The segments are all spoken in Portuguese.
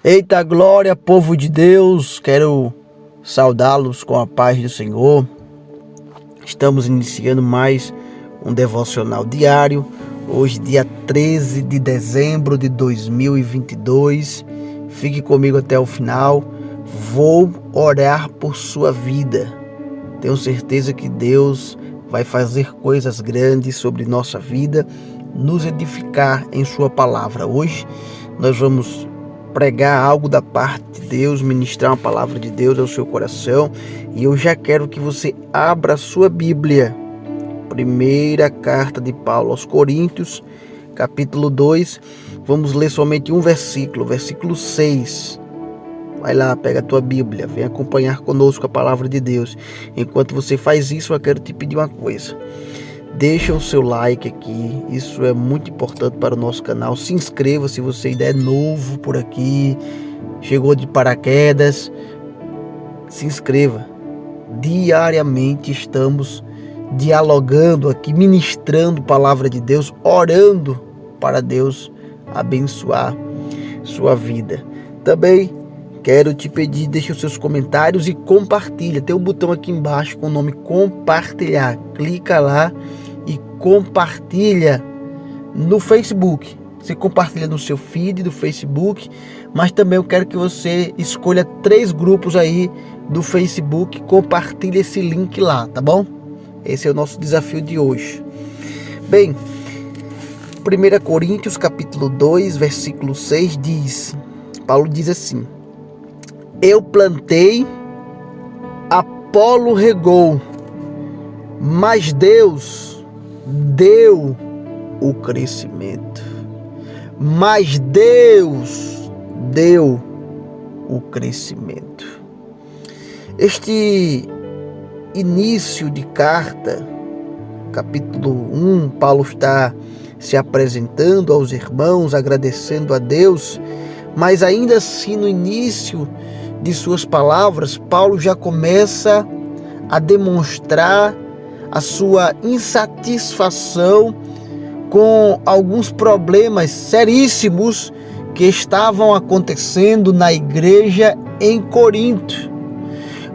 Eita glória, povo de Deus, quero saudá-los com a paz do Senhor. Estamos iniciando mais um devocional diário, hoje dia 13 de dezembro de 2022. Fique comigo até o final, vou orar por sua vida. Tenho certeza que Deus vai fazer coisas grandes sobre nossa vida, nos edificar em sua palavra. Hoje nós vamos pregar algo da parte de Deus, ministrar uma palavra de Deus ao seu coração, e eu já quero que você abra a sua Bíblia. Primeira carta de Paulo aos Coríntios, capítulo 2, vamos ler somente um versículo 6. Vai lá, pega a tua Bíblia, vem acompanhar conosco a palavra de Deus. Enquanto você faz isso, eu quero te pedir uma coisa. Deixa o seu like aqui, isso é muito importante para o nosso canal. Se inscreva se você ainda é novo por aqui, chegou de paraquedas. Se inscreva. Diariamente estamos dialogando aqui, ministrando a palavra de Deus, orando para Deus abençoar sua vida. Também quero te pedir, deixe os seus comentários e compartilha. Tem um botão aqui embaixo com o nome compartilhar. Clica lá e compartilha no Facebook. Você compartilha no seu feed do Facebook, mas também eu quero que você escolha 3 grupos aí do Facebook, compartilhe esse link lá, tá bom? Esse é o nosso desafio de hoje. Bem, 1 Coríntios capítulo 2, versículo 6 diz, Paulo diz assim: eu plantei, Apolo regou, mas Deus deu o crescimento. Mas Deus deu o crescimento. Este início de carta, capítulo 1, Paulo está se apresentando aos irmãos, agradecendo a Deus, mas ainda assim no início de suas palavras, Paulo já começa a demonstrar a sua insatisfação com alguns problemas seríssimos que estavam acontecendo na igreja em Corinto.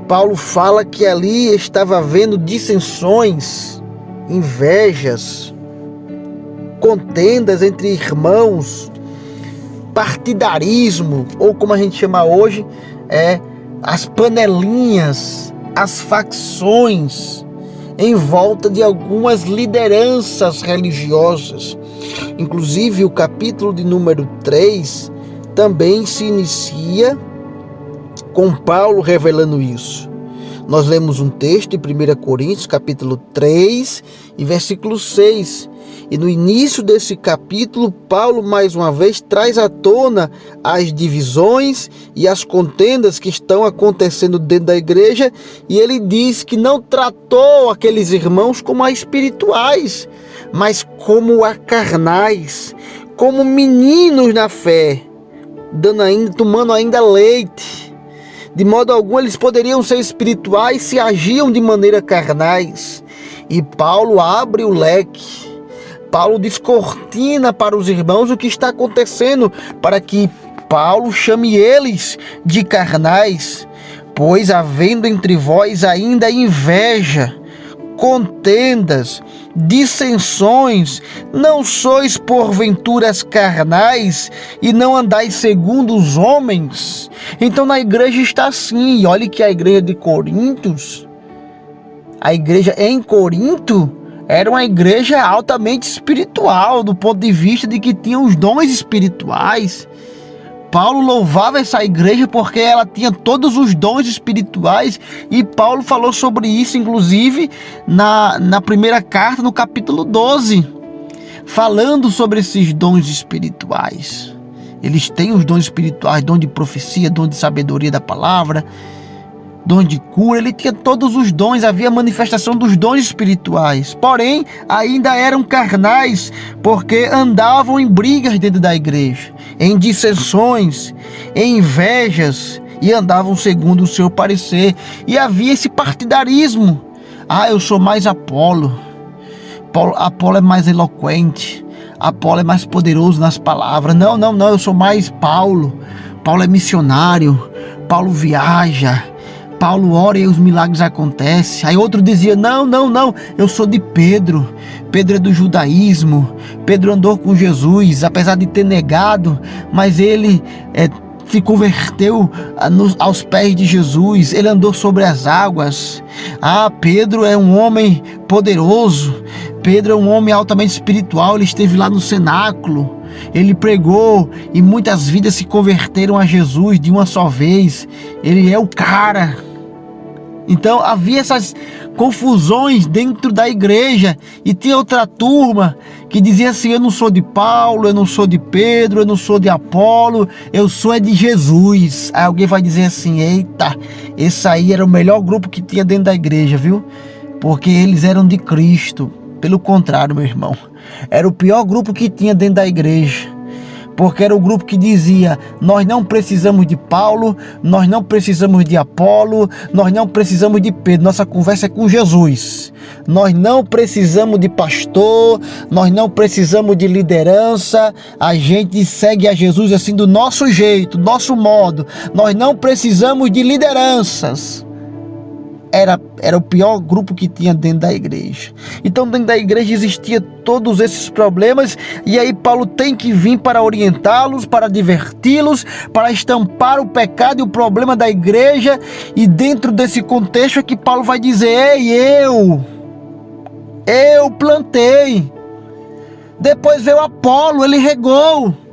Paulo fala que ali estava havendo dissensões, invejas, contendas entre irmãos, partidarismo, ou como a gente chama hoje, as panelinhas, as facções em volta de algumas lideranças religiosas. Inclusive o capítulo de número 3 também se inicia com Paulo revelando isso. Nós lemos um texto em 1 Coríntios capítulo 3 e versículo 6. E no início desse capítulo, Paulo mais uma vez traz à tona as divisões e as contendas que estão acontecendo dentro da igreja, e ele diz que não tratou aqueles irmãos como a espirituais, mas como a carnais, como meninos na fé, tomando ainda leite. De modo algum eles poderiam ser espirituais se agiam de maneira carnais. E Paulo abre o leque. Paulo descortina para os irmãos o que está acontecendo, para que Paulo chame eles de carnais. Pois havendo entre vós ainda inveja, contendas, dissensões, não sois porventuras carnais e não andais segundo os homens? Então na igreja está assim. E olhe que a igreja de Coríntios, a igreja em Corinto, era uma igreja altamente espiritual, do ponto de vista de que tinha os dons espirituais. Paulo louvava essa igreja porque ela tinha todos os dons espirituais, e Paulo falou sobre isso, inclusive, na primeira carta, no capítulo 12, falando sobre esses dons espirituais. Eles têm os dons espirituais, dom de profecia, dom de sabedoria da palavra, dom de cura. Ele tinha todos os dons, havia manifestação dos dons espirituais, porém ainda eram carnais, porque andavam em brigas dentro da igreja, em dissensões, em invejas, e andavam segundo o seu parecer, e havia esse partidarismo. Eu sou mais Apolo, Apolo é mais eloquente, Apolo é mais poderoso nas palavras. Não, eu sou mais Paulo. Paulo é missionário, Paulo viaja, Paulo ora e os milagres acontecem. Aí outro dizia, não, eu sou de Pedro. Pedro é do judaísmo, Pedro andou com Jesus, apesar de ter negado, mas ele se converteu aos pés de Jesus, ele andou sobre as águas. Pedro é um homem poderoso, Pedro é um homem altamente espiritual, ele esteve lá no cenáculo, ele pregou e muitas vidas se converteram a Jesus de uma só vez, ele é o cara. Então havia essas confusões dentro da igreja, e tinha outra turma que dizia assim, eu não sou de Paulo, eu não sou de Pedro, eu não sou de Apolo, eu sou de Jesus. Aí alguém vai dizer assim, eita, esse aí era o melhor grupo que tinha dentro da igreja, viu? Porque eles eram de Cristo. Pelo contrário, meu irmão, era o pior grupo que tinha dentro da igreja. Porque era o grupo que dizia, nós não precisamos de Paulo, nós não precisamos de Apolo, nós não precisamos de Pedro, nossa conversa é com Jesus. Nós não precisamos de pastor, nós não precisamos de liderança, a gente segue a Jesus assim do nosso jeito, do nosso modo, nós não precisamos de lideranças. Era o pior grupo que tinha dentro da igreja. Então dentro da igreja existia todos esses problemas, e aí Paulo tem que vir para orientá-los, para diverti-los, para estampar o pecado e o problema da igreja. E dentro desse contexto é que Paulo vai dizer, ei, eu plantei, depois veio Apolo, ele regou.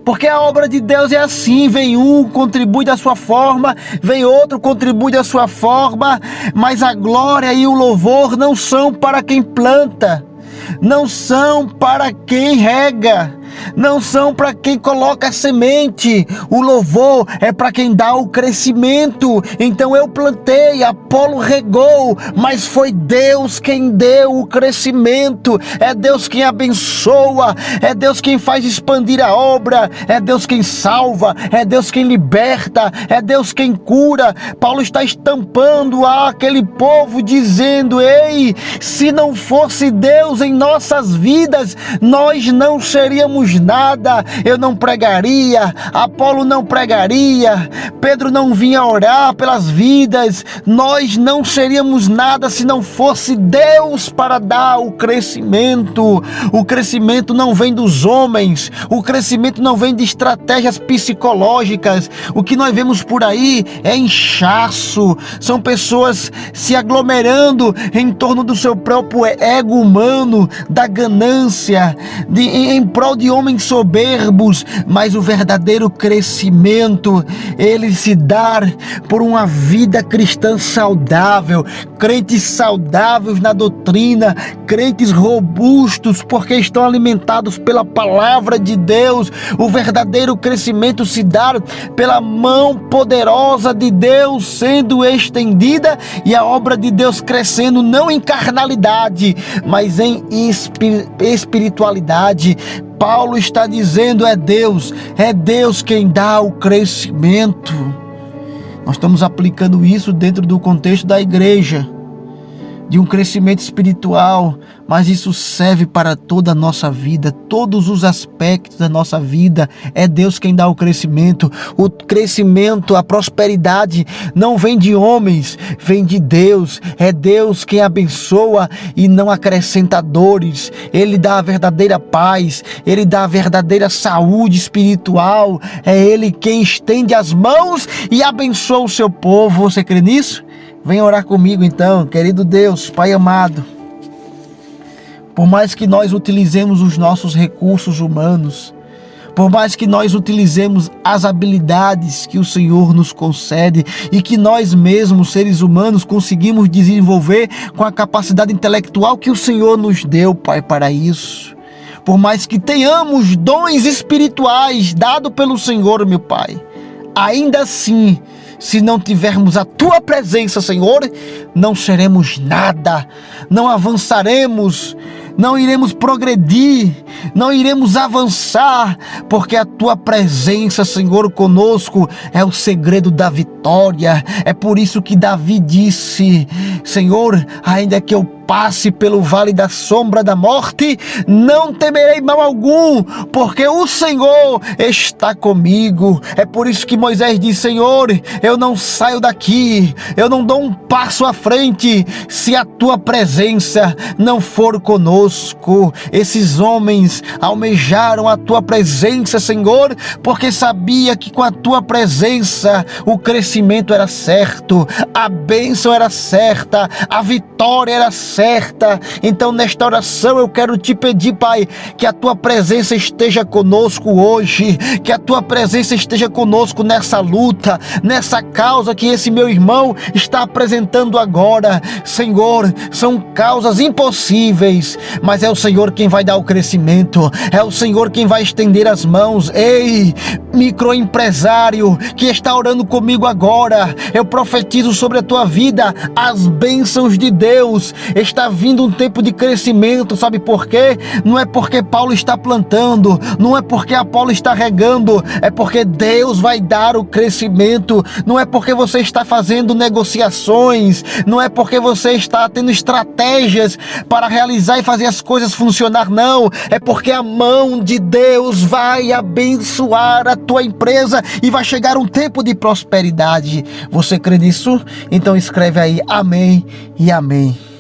Porque a obra de Deus é assim, vem um, contribui da sua forma, vem outro, contribui da sua forma, mas a glória e o louvor não são para quem planta, não são para quem rega, não são para quem coloca a semente. O louvor é para quem dá o crescimento. Então eu plantei, Apolo regou, mas foi Deus quem deu o crescimento. É Deus quem abençoa, é Deus quem faz expandir a obra, é Deus quem salva, é Deus quem liberta, é Deus quem cura. Paulo está estampando aquele povo dizendo, ei, se não fosse Deus em nossas vidas, nós não seríamos nada. Eu não pregaria, Apolo não pregaria, Pedro não vinha orar pelas vidas, nós não seríamos nada se não fosse Deus para dar o crescimento. O crescimento não vem dos homens, o crescimento não vem de estratégias psicológicas. O que nós vemos por aí é inchaço, são pessoas se aglomerando em torno do seu próprio ego humano, da ganância, em prol de homens soberbos. Mas o verdadeiro crescimento, ele se dá por uma vida cristã saudável, crentes saudáveis na doutrina, crentes robustos porque estão alimentados pela palavra de Deus. O verdadeiro crescimento se dá pela mão poderosa de Deus sendo estendida e a obra de Deus crescendo, não em carnalidade, mas em espiritualidade. Paulo está dizendo, é Deus quem dá o crescimento. Nós estamos aplicando isso dentro do contexto da igreja, de um crescimento espiritual, mas isso serve para toda a nossa vida, todos os aspectos da nossa vida. É Deus quem dá o crescimento. O crescimento, a prosperidade não vem de homens, vem de Deus. É Deus quem abençoa e não acrescenta dores. Ele dá a verdadeira paz, Ele dá a verdadeira saúde espiritual. É Ele quem estende as mãos e abençoa o seu povo. Você crê nisso? Vem orar comigo então, querido Deus, Pai amado. Por mais que nós utilizemos os nossos recursos humanos, por mais que nós utilizemos as habilidades que o Senhor nos concede e que nós mesmos, seres humanos, conseguimos desenvolver com a capacidade intelectual que o Senhor nos deu, Pai, para isso. Por mais que tenhamos dons espirituais dados pelo Senhor, meu Pai, ainda assim, se não tivermos a Tua presença, Senhor, não seremos nada, não avançaremos, não iremos progredir, não iremos avançar, porque a Tua presença, Senhor, conosco é o segredo da vitória. É por isso que Davi disse, Senhor, ainda que eu passe pelo vale da sombra da morte, não temerei mal algum, porque o Senhor está comigo. É por isso que Moisés diz: Senhor, eu não saio daqui, eu não dou um passo à frente, se a tua presença não for conosco. Esses homens almejaram a tua presença, Senhor, porque sabia que com a tua presença o crescimento era certo, a bênção era certa, a vitória era certa. Então nesta oração eu quero te pedir, Pai, que a tua presença esteja conosco hoje, que a tua presença esteja conosco nessa luta, nessa causa que esse meu irmão está apresentando agora. Senhor, são causas impossíveis, mas é o Senhor quem vai dar o crescimento, é o Senhor quem vai estender as mãos. Ei, microempresário que está orando comigo agora, eu profetizo sobre a tua vida as bênçãos de Deus. Está vindo um tempo de crescimento, sabe por quê? Não é porque Paulo está plantando, não é porque Apolo está regando, é porque Deus vai dar o crescimento. Não é porque você está fazendo negociações, não é porque você está tendo estratégias para realizar e fazer as coisas funcionar, não, é porque a mão de Deus vai abençoar a tua empresa e vai chegar um tempo de prosperidade. Você crê nisso? Então escreve aí amém e amém.